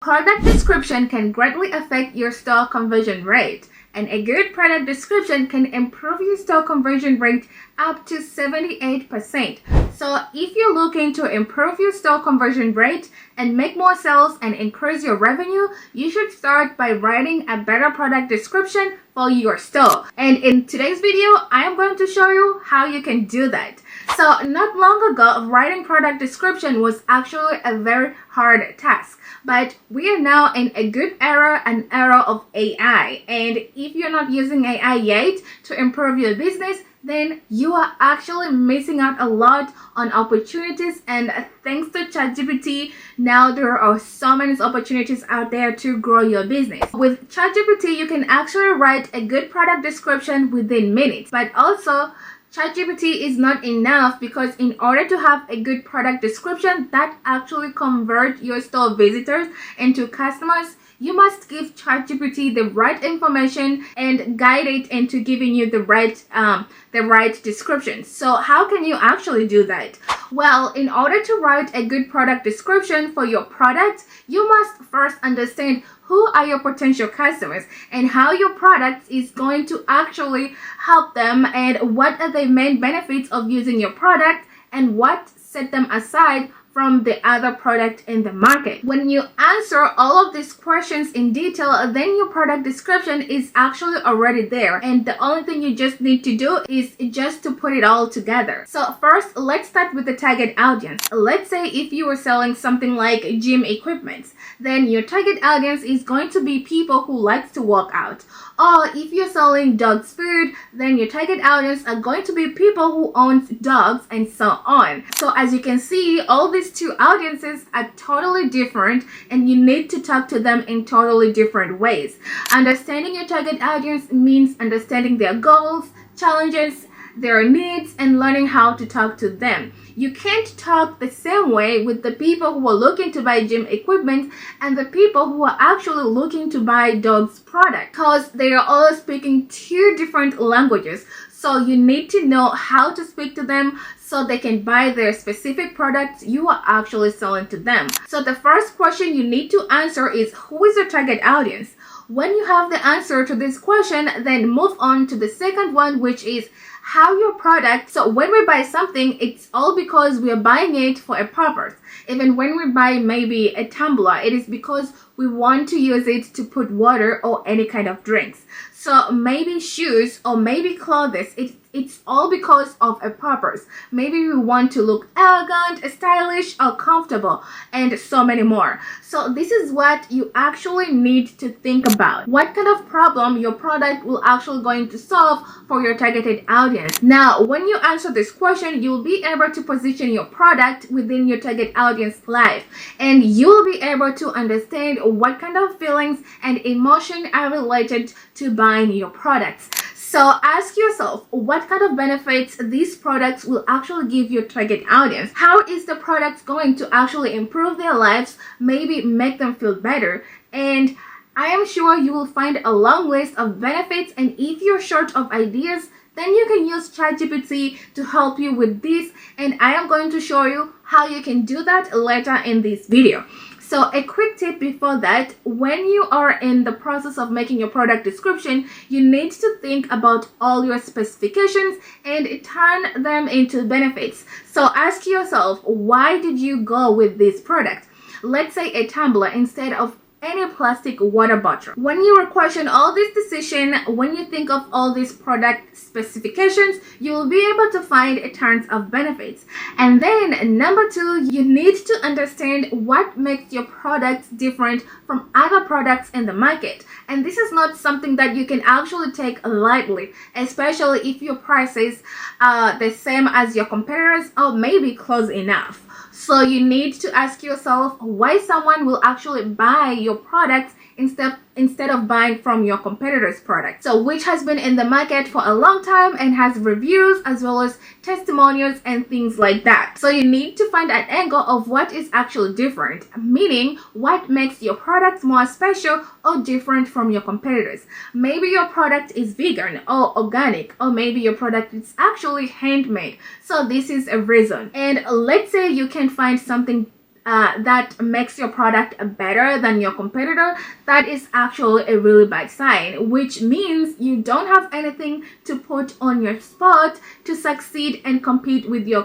Product description can greatly affect your store conversion rate, and a good product description can improve your store conversion rate up to 78%. So if you're looking to improve your store conversion rate and make more sales and increase your revenue, you should start by writing a better product description for your store. And in today's video, I am going to show you how you can do that. So not long ago, writing product description was actually a very hard task. But we are now in a good era, an era of AI. And if you're not using AI yet to improve your business, then you are actually missing out a lot on opportunities. And thanks to ChatGPT, now there are so many opportunities out there to grow your business. With ChatGPT, you can actually write a good product description within minutes. But also, ChatGPT is not enough, because in order to have a good product description that actually convert your store visitors into customers, you must give ChatGPT the right information and guide it into giving you the right description. So how can you actually do that? Well, in order to write a good product description for your product, you must first understand who are your potential customers and how your product is going to actually help them, and what are the main benefits of using your product and what set them aside from the other product in the market. When you answer all of these questions in detail, then your product description is actually already there, and the only thing you just need to do is just to put it all together. So first, let's start with the target audience. Let's say if you were selling something like gym equipment, then your target audience is going to be people who like to work out. Or if you're selling dogs food, then your target audience are going to be people who own dogs, and so on. So as you can see, all these two audiences are totally different, and you need to talk to them in totally different ways. Understanding your target audience means understanding their goals, challenges, their needs, and learning how to talk to them. You can't talk the same way with the people who are looking to buy gym equipment and the people who are actually looking to buy dogs product, because they are all speaking two different languages. So you need to know how to speak to them so they can buy their specific products you are actually selling to them. So the first question you need to answer is, who is your target audience? When you have the answer to this question, then move on to the second one, which is how your product. So when we buy something, it's all because we are buying it for a purpose. Even when we buy maybe a tumbler, it is because we want to use it to put water or any kind of drinks. So maybe shoes or maybe clothes, it's all because of a purpose. Maybe we want to look elegant, stylish, or comfortable, and so many more. So this is what you actually need to think about. What kind of problem your product will actually going to solve for your targeted audience. Now, when you answer this question, you'll be able to position your product within your target audience life, and you'll be able to understand what kind of feelings and emotion are related to buying your products. So ask yourself, what kind of benefits these products will actually give your target audience? How is the product going to actually improve their lives, maybe make them feel better? And I am sure you will find a long list of benefits, and if you're short of ideas, then you can use ChatGPT to help you with this, and I am going to show you how you can do that later in this video. So a quick tip before that, when you are in the process of making your product description, you need to think about all your specifications and turn them into benefits. So ask yourself, why did you go with this product? Let's say a tumbler instead of any plastic water bottle. When you question all this decision, when you think of all these product specifications, you will be able to find tons of benefits. And then number two, you need to understand what makes your products different from other products in the market. And this is not something that you can actually take lightly, especially if your prices are the same as your competitors or maybe close enough. So you need to ask yourself why someone will actually buy your products instead of buying from your competitor's product. So which has been in the market for a long time and has reviews as well as testimonials and things like that. So you need to find an angle of what is actually different, meaning what makes your product more special or different from your competitors. Maybe your product is vegan or organic, or maybe your product is actually handmade. So this is a reason. And let's say you can find something that makes your product better than your competitor, that is actually a really bad sign, which means you don't have anything to put on your spot to succeed and compete with your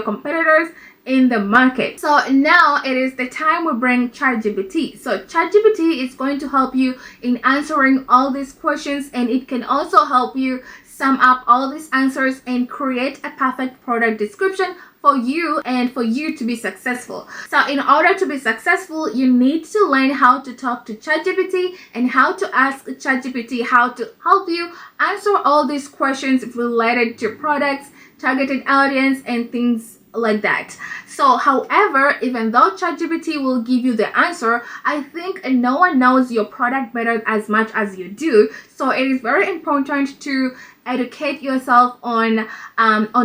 competitors in the market. So now it is the time we bring ChatGPT. So ChatGPT is going to help you in answering all these questions, and it can also help you sum up all these answers and create a perfect product description for you and for you to be successful. So in order to be successful, you need to learn how to talk to ChatGPT and how to ask ChatGPT how to help you answer all these questions related to products, targeted audience, and things like that. So however, even though ChatGPT will give you the answer, I think no one knows your product better as much as you do. So it is very important to educate yourself on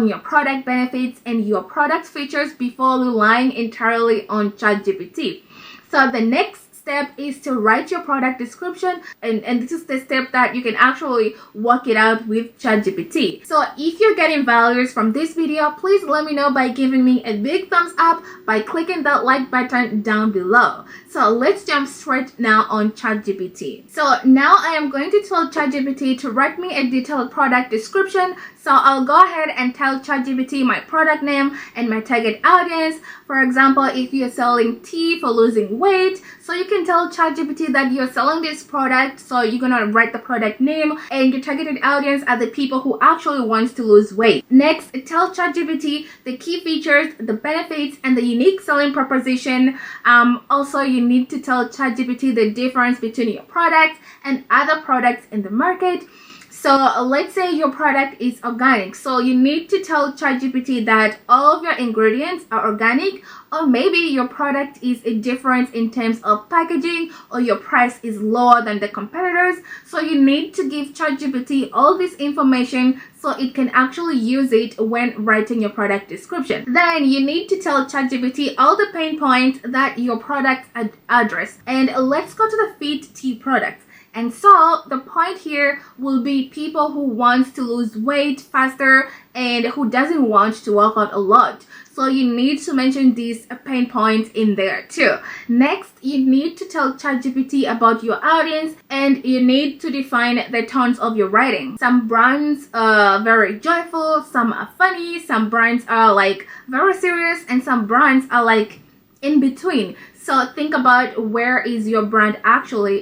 your product benefits and your product features before relying entirely on ChatGPT. So the next step is to write your product description, and this is the step that you can actually work it out with ChatGPT. So if you're getting values from this video, please let me know by giving me a big thumbs up by clicking that like button down below. So let's jump straight now on ChatGPT. So now I am going to tell ChatGPT to write me a detailed product description. So I'll go ahead and tell ChatGPT my product name and my target audience. For example, if you're selling tea for losing weight, so you can tell ChatGPT that you're selling this product, so you're gonna write the product name, and your targeted audience are the people who actually wants to lose weight. Next, tell ChatGPT the key features, the benefits, and the unique selling proposition. Also, you need to tell ChatGPT the difference between your product and other products in the market. So let's say your product is organic. So you need to tell ChatGPT that all of your ingredients are organic, or maybe your product is a difference in terms of packaging, or your price is lower than the competitors. So you need to give ChatGPT all this information so it can actually use it when writing your product description. Then you need to tell ChatGPT all the pain points that your products address. And let's go to the fit tea products. And so the point here will be people who want to lose weight faster and who doesn't want to work out a lot. So you need to mention these pain points in there too. Next, you need to tell ChatGPT about your audience, and you need to define the tones of your writing. Some brands are very joyful, some are funny, some brands are like very serious, and some brands are like in between. So think about where is your brand actually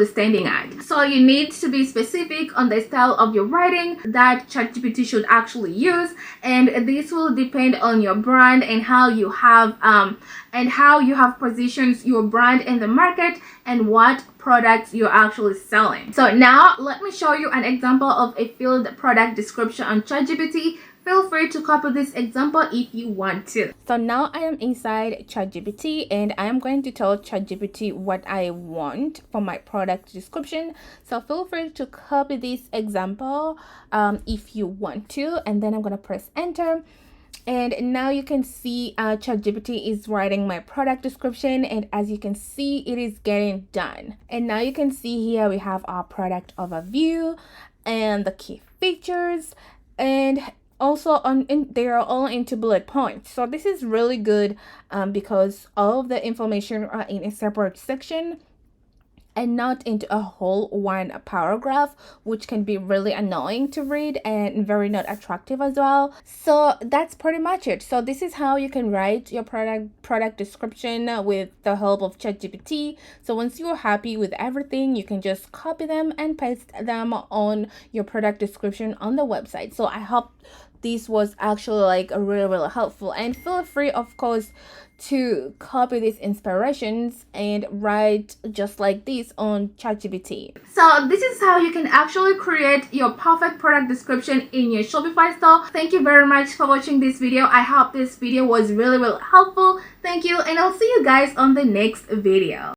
standing at. So you need to be specific on the style of your writing that ChatGPT should actually use, and this will depend on your brand and how you have positioned your brand in the market and what products you're actually selling. So now let me show you an example of a field product description on ChatGPT. Feel free to copy this example if you want to. So now I am inside ChatGPT, and I am going to tell ChatGPT what I want for my product description. So feel free to copy this example if you want to, and then I'm going to press enter. And now you can see ChatGPT is writing my product description, and as you can see, it is getting done. And now you can see here we have our product overview and the key features, and also they are all into bullet points. So this is really good because all of the information are in a separate section and not into a whole one paragraph, which can be really annoying to read and very not attractive as well. So that's pretty much it. So this is how you can write your product description with the help of ChatGPT. So once you're happy with everything, you can just copy them and paste them on your product description on the website. So I hope this was actually like really helpful, and feel free of course to copy these inspirations and write just like this on ChatGPT. So this is how you can actually create your perfect product description in your Shopify store. Thank you very much for watching this video. I hope this video was really helpful. Thank you, and I'll see you guys on the next video.